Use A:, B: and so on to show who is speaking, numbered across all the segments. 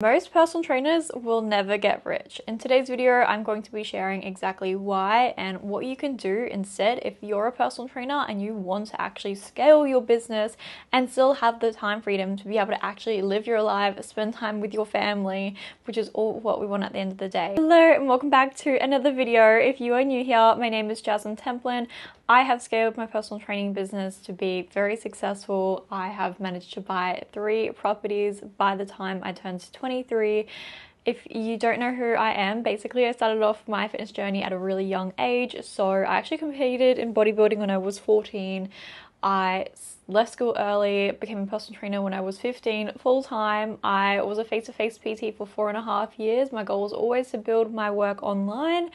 A: Most personal trainers will never get rich. In today's video, I'm going to be sharing exactly why and what you can do instead if you're a personal trainer and you want to actually scale your business and still have the time freedom to be able to actually live your life, spend time with your family, which is all what we want at the end of the day. Hello and welcome back to another video. If you are new here, my name is Jasmine Templin. I have scaled my personal training business to be very successful. I have managed to buy 3 properties by the time I turned 23. If you don't know who I am, basically I started off my fitness journey at a really young age. So I actually competed in bodybuilding when I was 14. I left school early, became a personal trainer when I was 15 full-time. I was a face-to-face PT for 4.5 years. My goal was always to build my work online.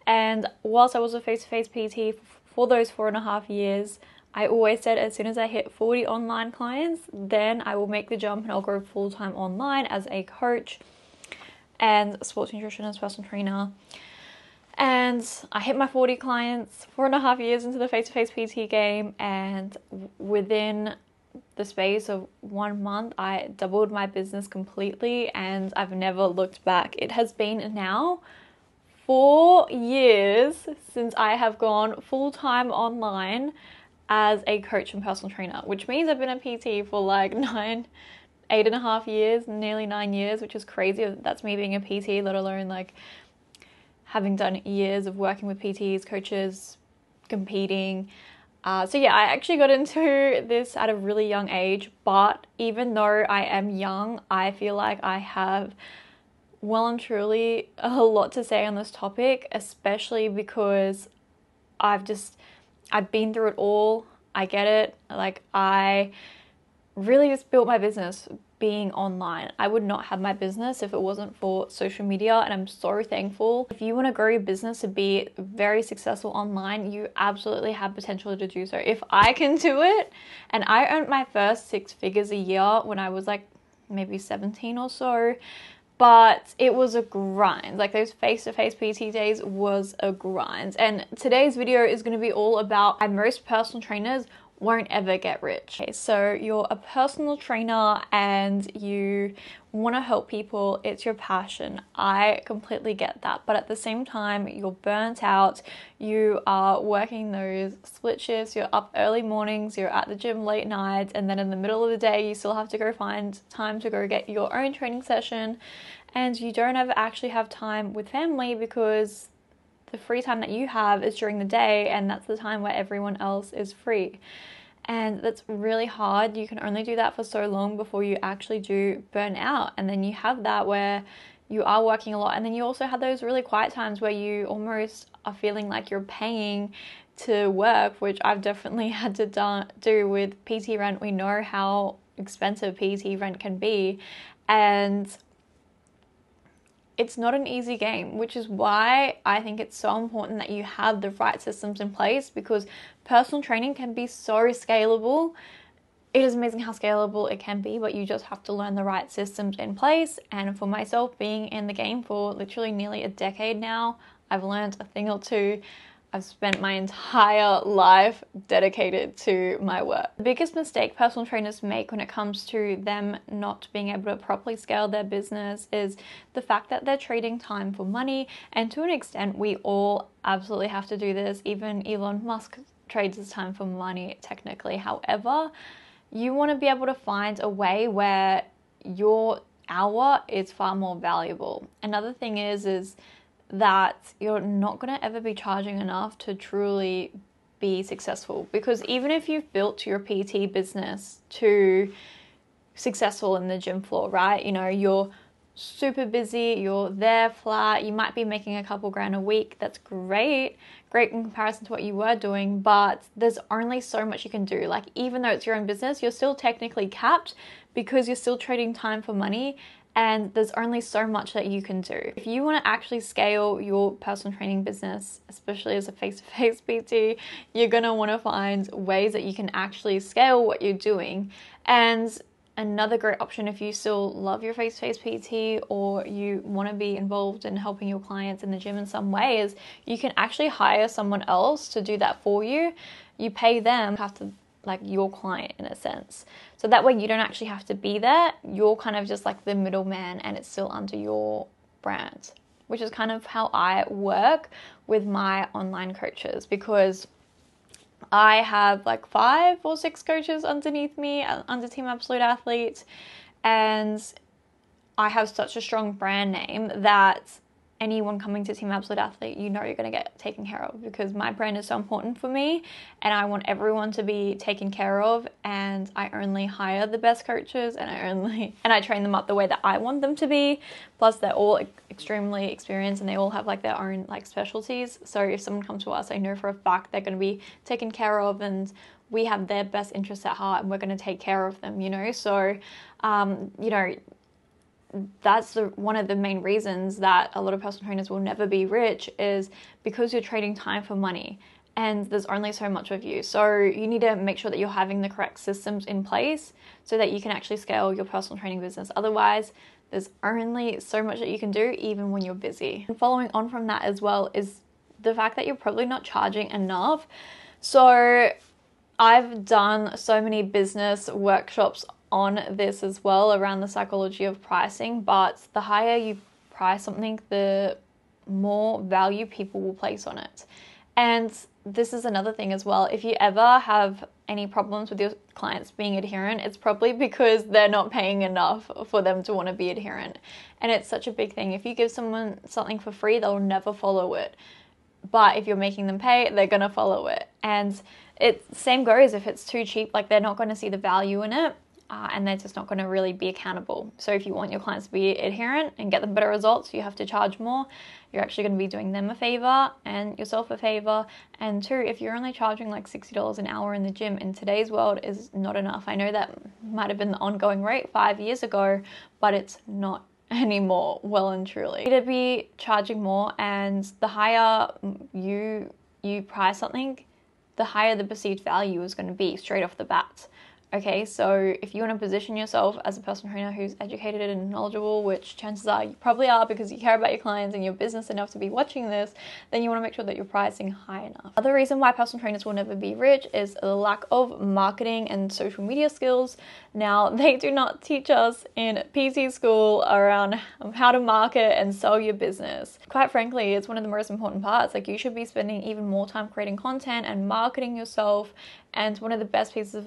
A: And whilst I was a face-to-face PT for those 4.5 years, I always said as soon as I hit 40 online clients, then I will make the jump and I'll go full-time online as a coach and a sports nutritionist, personal trainer. And I hit my 40 clients 4.5 years into the face-to-face PT game, and within the space of 1 month, I doubled my business completely and I've never looked back. It has been now 4 years since I have gone full-time online as a coach and personal trainer, which means I've been a PT for like 8.5 years, nearly 9 years, which is crazy. That's me being a PT, let alone like having done years of working with PTs, coaches, competing. So yeah, I actually got into this at a really young age, but even though I am young, I feel like I have well and truly a lot to say on this topic, especially because I've been through it all. I get it. Like, I really just built my business being online. I would not have my business if it wasn't for social media, and I'm so thankful. If you want to grow your business to be very successful online, you absolutely have potential to do so. If I can do it, and I earned my first 6 figures a year when I was like maybe 17 or so, but it was a grind. Like, those face-to-face PT days was a grind. And today's video is going to be all about why most personal trainers won't ever get rich. Okay, so you're a personal trainer and you want to help people. It's your passion. I completely get that. But at the same time, you're burnt out. You are working those split shifts. You're up early mornings. You're at the gym late nights. And then in the middle of the day, you still have to go find time to go get your own training session. And you don't ever actually have time with family because the free time that you have is during the day, and that's the time where everyone else is free. And that's really hard. You can only do that for so long before you actually do burn out. And then you have that where you are working a lot, and then you also have those really quiet times where you almost are feeling like you're paying to work, which I've definitely had to do with PT rent. We know how expensive PT rent can be, and it's not an easy game, which is why I think it's so important that you have the right systems in place, because personal training can be so scalable. It is amazing how scalable it can be, but you just have to learn the right systems in place. And for myself, being in the game for literally nearly a decade now, I've learned a thing or two. I've spent my entire life dedicated to my work. The biggest mistake personal trainers make when it comes to them not being able to properly scale their business is the fact that they're trading time for money. And to an extent, we all absolutely have to do this. Even Elon Musk trades his time for money, technically. However, you want to be able to find a way where your hour is far more valuable. Another thing is that you're not going to ever be charging enough to truly be successful, because even if you've built your PT business to successful in the gym floor, right? You know, you're super busy, you're there flat, you might be making a couple grand a week. That's great in comparison to what you were doing, but there's only so much you can do. Like, even though it's your own business, you're still technically capped because you're still trading time for money. And there's only so much that you can do. If you want to actually scale your personal training business, especially as a face-to-face PT, you're going to want to find ways that you can actually scale what you're doing. And another great option, if you still love your face-to-face PT or you want to be involved in helping your clients in the gym in some way, is you can actually hire someone else to do that for you. You pay them, have to like your client in a sense. So that way you don't actually have to be there. You're kind of just like the middleman and it's still under your brand, which is kind of how I work with my online coaches, because I have like 5 or 6 coaches underneath me under Team Absolute Athlete, and I have such a strong brand name that anyone coming to Team Absolute Athlete, you know you're going to get taken care of, because my brand is so important for me and I want everyone to be taken care of, and I only hire the best coaches and I train them up the way that I want them to be. Plus they're all extremely experienced and they all have like their own like specialties. So if someone comes to us, I know for a fact they're going to be taken care of and we have their best interests at heart and we're going to take care of them, you know. So, you know, that's one of the main reasons that a lot of personal trainers will never be rich, is because you're trading time for money and there's only so much of you. So you need to make sure that you're having the correct systems in place so that you can actually scale your personal training business. Otherwise, there's only so much that you can do even when you're busy. And following on from that as well is the fact that you're probably not charging enough. So I've done so many business workshops on this as well around the psychology of pricing, but the higher you price something, the more value people will place on it. And this is another thing as well. If you ever have any problems with your clients being adherent, it's probably because they're not paying enough for them to want to be adherent. And it's such a big thing. If you give someone something for free, they'll never follow it. But if you're making them pay, they're going to follow it. And same goes if it's too cheap, like they're not going to see the value in it. And they're just not going to really be accountable. So if you want your clients to be adherent and get them better results, you have to charge more. You're actually going to be doing them a favor and yourself a favor. And 2, if you're only charging like $60 an hour in the gym in today's world, is not enough. I know that might have been the ongoing rate 5 years ago, but it's not anymore, well and truly. You need to be charging more, and the higher you price something, the higher the perceived value is going to be straight off the bat. Okay, so if you want to position yourself as a personal trainer who's educated and knowledgeable, which chances are you probably are because you care about your clients and your business enough to be watching this, then you want to make sure that you're pricing high enough. Other reason why personal trainers will never be rich is the lack of marketing and social media skills. Now, they do not teach us in PT school around how to market and sell your business. Quite frankly, it's one of the most important parts. Like, you should be spending even more time creating content and marketing yourself. And one of the best pieces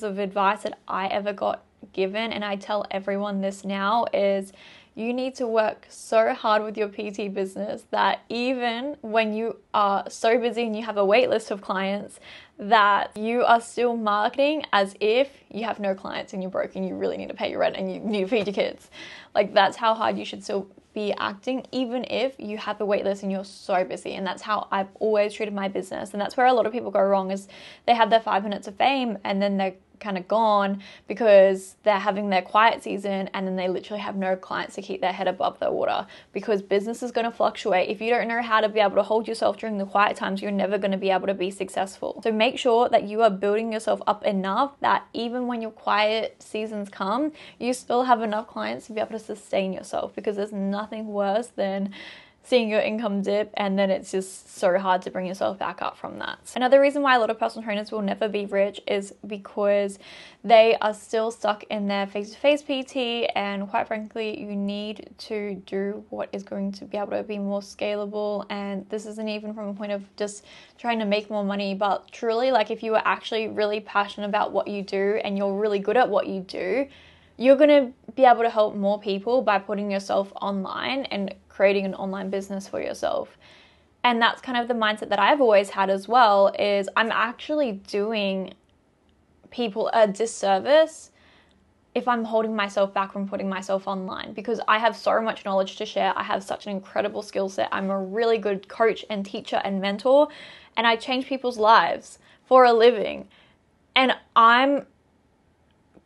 A: of advice that I ever got given, and I tell everyone this now, is you need to work so hard with your PT business that even when you are so busy and you have a wait list of clients, that you are still marketing as if you have no clients and you're broke and you really need to pay your rent and you need to feed your kids. Like, that's how hard you should still be acting, even if you have a wait list and you're so busy. And that's how I've always treated my business. And that's where a lot of people go wrong, is they have their 5 minutes of fame and then they're kind of gone because they're having their quiet season, and then they literally have no clients to keep their head above the water, because business is going to fluctuate. If you don't know how to be able to hold yourself during the quiet times, you're never going to be able to be successful. So make sure that you are building yourself up enough that even when your quiet seasons come, you still have enough clients to be able to sustain yourself, because there's nothing worse than seeing your income dip and then it's just so hard to bring yourself back up from that. Another reason why a lot of personal trainers will never be rich is because they are still stuck in their face-to-face PT, and quite frankly, you need to do what is going to be able to be more scalable. And this isn't even from a point of just trying to make more money, but truly, like, if you are actually really passionate about what you do and you're really good at what you do, you're going to be able to help more people by putting yourself online and creating an online business for yourself. And that's kind of the mindset that I've always had as well, is I'm actually doing people a disservice if I'm holding myself back from putting myself online, because I have so much knowledge to share. I have such an incredible skill set. I'm a really good coach and teacher and mentor, and I change people's lives for a living. And I'm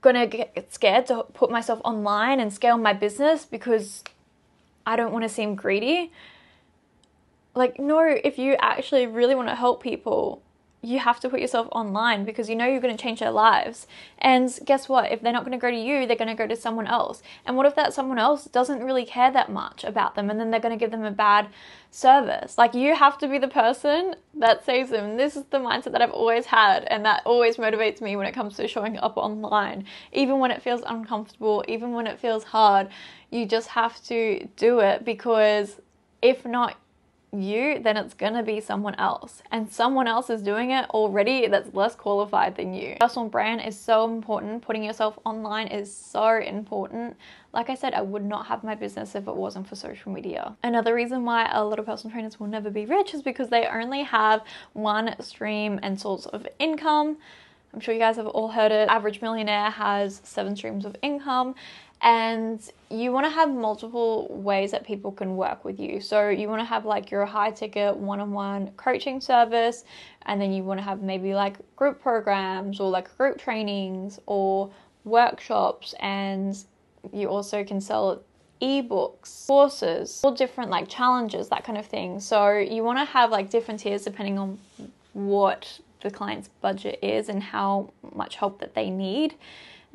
A: gonna get scared to put myself online and scale my business because I don't want to seem greedy. Like, no, if you actually really want to help people, you have to put yourself online because you know you're going to change their lives. And guess what? If they're not going to go to you, they're going to go to someone else. And what if that someone else doesn't really care that much about them, and then they're going to give them a bad service? Like, you have to be the person that saves them. This is the mindset that I've always had, and that always motivates me when it comes to showing up online. Even when it feels uncomfortable, even when it feels hard, you just have to do it, because if not you, then it's gonna be someone else, and someone else is doing it already that's less qualified than you. Personal brand is so important. Putting yourself online is so important. Like I said, I would not have my business if it wasn't for social media. Another reason why a lot of personal trainers will never be rich is because they only have one stream and source of income. I'm sure you guys have all heard it. Average millionaire has 7 streams of income. And you want to have multiple ways that people can work with you. So you want to have like your high ticket one-on-one coaching service, and then you want to have maybe like group programs or like group trainings or workshops, and you also can sell ebooks, courses, all different like challenges, that kind of thing. So you want to have like different tiers depending on what the client's budget is and how much help that they need.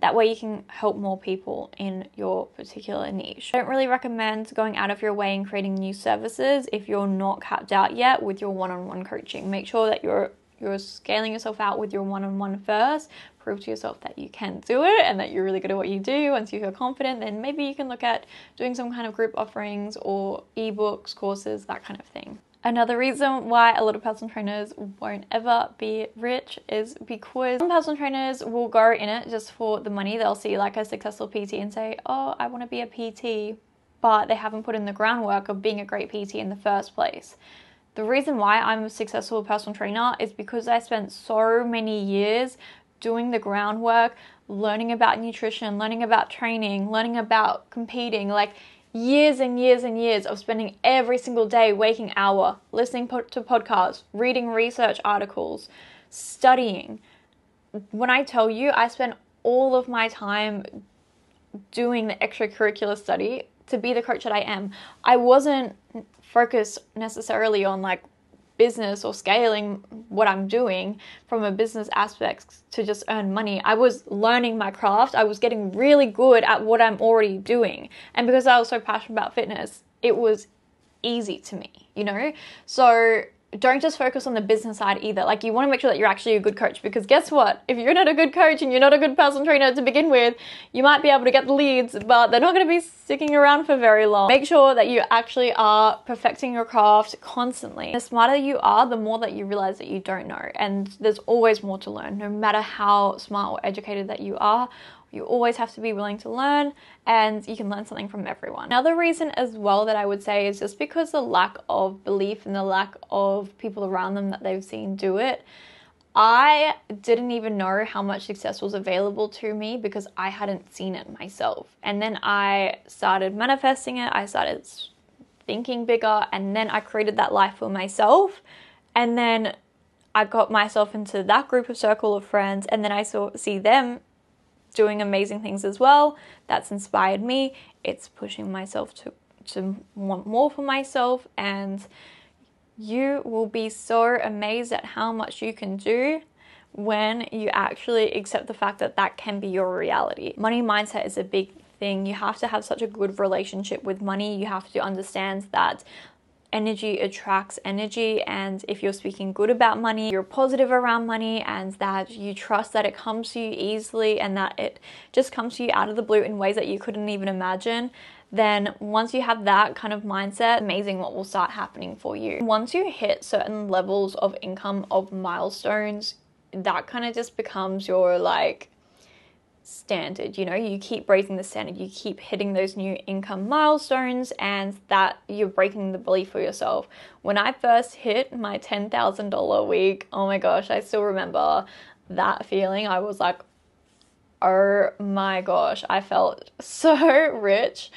A: That way you can help more people in your particular niche. I don't really recommend going out of your way and creating new services if you're not capped out yet with your one-on-one coaching. Make sure that you're scaling yourself out with your one-on-one first. Prove to yourself that you can do it and that you're really good at what you do. Once you feel confident, then maybe you can look at doing some kind of group offerings or ebooks, courses, that kind of thing. Another reason why a lot of personal trainers won't ever be rich is because some personal trainers will go in it just for the money. They'll see like a successful PT and say, oh, I want to be a PT, but they haven't put in the groundwork of being a great PT in the first place. The reason why I'm a successful personal trainer is because I spent so many years doing the groundwork, learning about nutrition, learning about training, learning about competing, like years and years and years of spending every single day, waking hour, listening to podcasts, reading research articles, studying. When I tell you, I spent all of my time doing the extracurricular study to be the coach that I am. I wasn't focused necessarily on like business or scaling what I'm doing from a business aspect to just earn money. I was learning my craft. I was getting really good at what I'm already doing. And because I was so passionate about fitness, it was easy to me, you know? So don't just focus on the business side either. Like, you want to make sure that you're actually a good coach, because guess what? If you're not a good coach and you're not a good personal trainer to begin with, you might be able to get the leads, but they're not going to be sticking around for very long. Make sure that you actually are perfecting your craft constantly. The smarter you are, the more that you realize that you don't know. And there's always more to learn, no matter how smart or educated that you are. You always have to be willing to learn, and you can learn something from everyone. Another reason as well that I would say is just because the lack of belief and the lack of people around them that they've seen do it. I didn't even know how much success was available to me because I hadn't seen it myself. And then I started manifesting it. I started thinking bigger, and then I created that life for myself. And then I got myself into that group of circle of friends, and then I see them doing amazing things as well. That's inspired me. It's pushing myself to want more for myself, and you will be so amazed at how much you can do when you actually accept the fact that that can be your reality. Money mindset is a big thing. You have to have such a good relationship with money. You have to understand that energy attracts energy, and if you're speaking good about money, you're positive around money, and that you trust that it comes to you easily and that it just comes to you out of the blue in ways that you couldn't even imagine, then once you have that kind of mindset, amazing what will start happening for you. Once you hit certain levels of income, of milestones, that kind of just becomes your like standard. You know, you keep raising the standard, you keep hitting those new income milestones, and that you're breaking the belief for yourself. When I first hit my $10,000 week, oh my gosh, I still remember that feeling. I was like, oh my gosh, I felt so rich.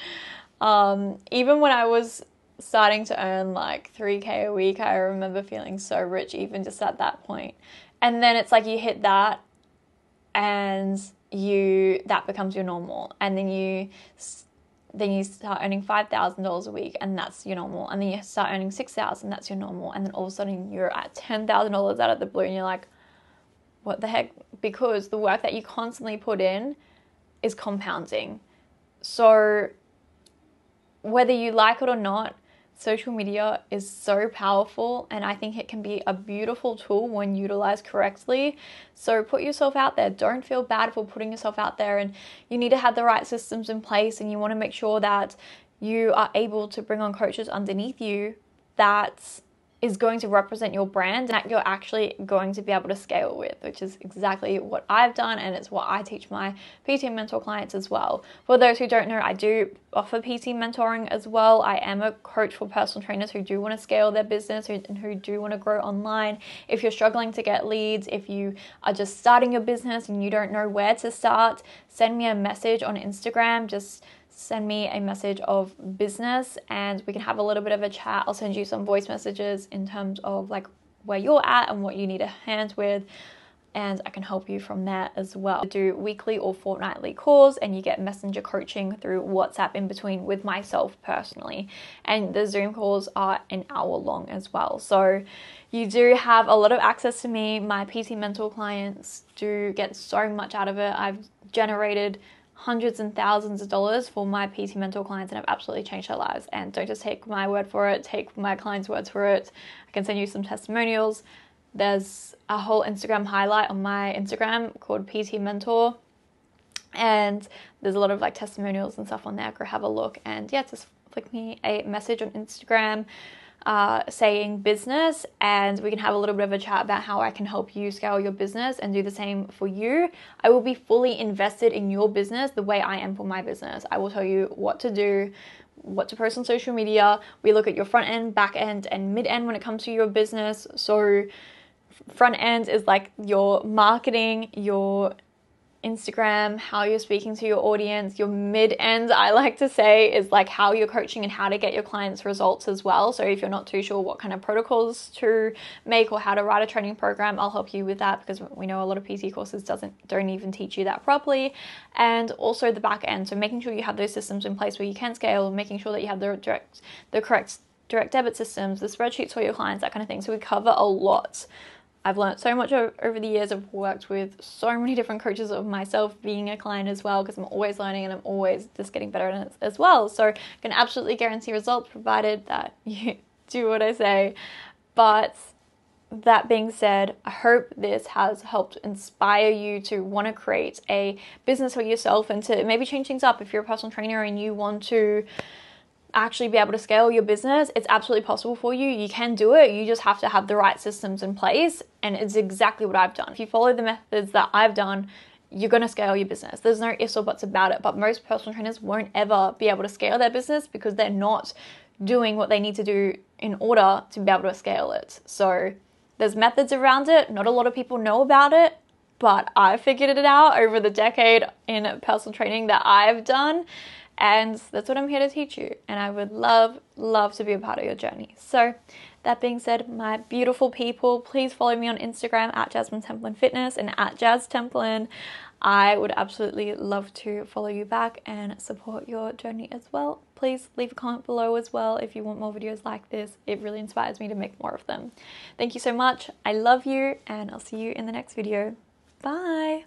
A: Even when I was starting to earn like $3K a week, I remember feeling so rich even just at that point. And then it's like you hit that, and that becomes your normal, and then you then you start earning $5,000 a week, and that's your normal. And then you start earning $6,000, that's your normal. And then all of a sudden you're at $10,000 out of the blue, and you're like, what the heck? Because the work that you constantly put in is compounding. So whether you like it or not, social media is so powerful, and I think it can be a beautiful tool when utilized correctly. So put yourself out there. Don't feel bad for putting yourself out there, and you need to have the right systems in place, and you want to make sure that you are able to bring on coaches underneath you that is going to represent your brand and that you're actually going to be able to scale with, which is exactly what I've done, and it's what I teach my PT mentor clients as well. For those who don't know, I do offer PT mentoring as well. I am a coach for personal trainers who do want to scale their business and who do want to grow online. If you're struggling to get leads, if you are just starting your business and you don't know where to start, send me a message on Instagram. Just send me a message of business and we can have a little bit of a chat. I'll send you some voice messages in terms of like where you're at and what you need a hand with, and I can help you from there as well. I do weekly or fortnightly calls, and you get messenger coaching through WhatsApp in between with myself personally, and the Zoom calls are an hour long as well. So you do have a lot of access to me. My PT mentor clients do get so much out of it. I've generated hundreds and thousands of dollars for my PT mentor clients, and I've absolutely changed their lives. And don't just take my word for it, take my clients' words for it. I can send you some testimonials. There's a whole Instagram highlight on my Instagram called PT Mentor, and there's a lot of like testimonials and stuff on there. Go have a look, and yeah, just flick me a message on Instagram saying business, and we can have a little bit of a chat about how I can help you scale your business and do the same for you. I will be fully invested in your business the way I am for my business. I will tell you what to do, what to post on social media. We look at your front end, back end, and mid end when it comes to your business. So front end is like your marketing, your Instagram, how you're speaking to your audience. Your mid end, I like to say, is like how you're coaching and how to get your clients results as well. So if you're not too sure what kind of protocols to make or how to write a training program, I'll help you with that, because we know a lot of PT courses don't even teach you that properly. And also the back end, so making sure you have those systems in place where you can scale, making sure that you have the correct direct debit systems, the spreadsheets for your clients, that kind of thing. So we cover a lot. I've learned so much over the years. I've worked with so many different coaches of myself being a client as well, because I'm always learning and I'm always just getting better at it as well. So I can absolutely guarantee results provided that you do what I say. But that being said, I hope this has helped inspire you to want to create a business for yourself and to maybe change things up. If you're a personal trainer and you want to actually be able to scale your business, it's absolutely possible for you. You can do it. You just have to have the right systems in place, and it's exactly what I've done. If you follow the methods that I've done, you're going to scale your business. There's no ifs or buts about it, but most personal trainers won't ever be able to scale their business because they're not doing what they need to do in order to be able to scale it. So there's methods around it. Not a lot of people know about it, but I figured it out over the decade in personal training that I've done. And that's what I'm here to teach you. And I would love to be a part of your journey. So that being said, my beautiful people, please follow me on Instagram at Jasmine Templin Fitness and at Jazz Templin. I would absolutely love to follow you back and support your journey as well. Please leave a comment below as well if you want more videos like this. It really inspires me to make more of them. Thank you so much. I love you, and I'll see you in the next video. Bye.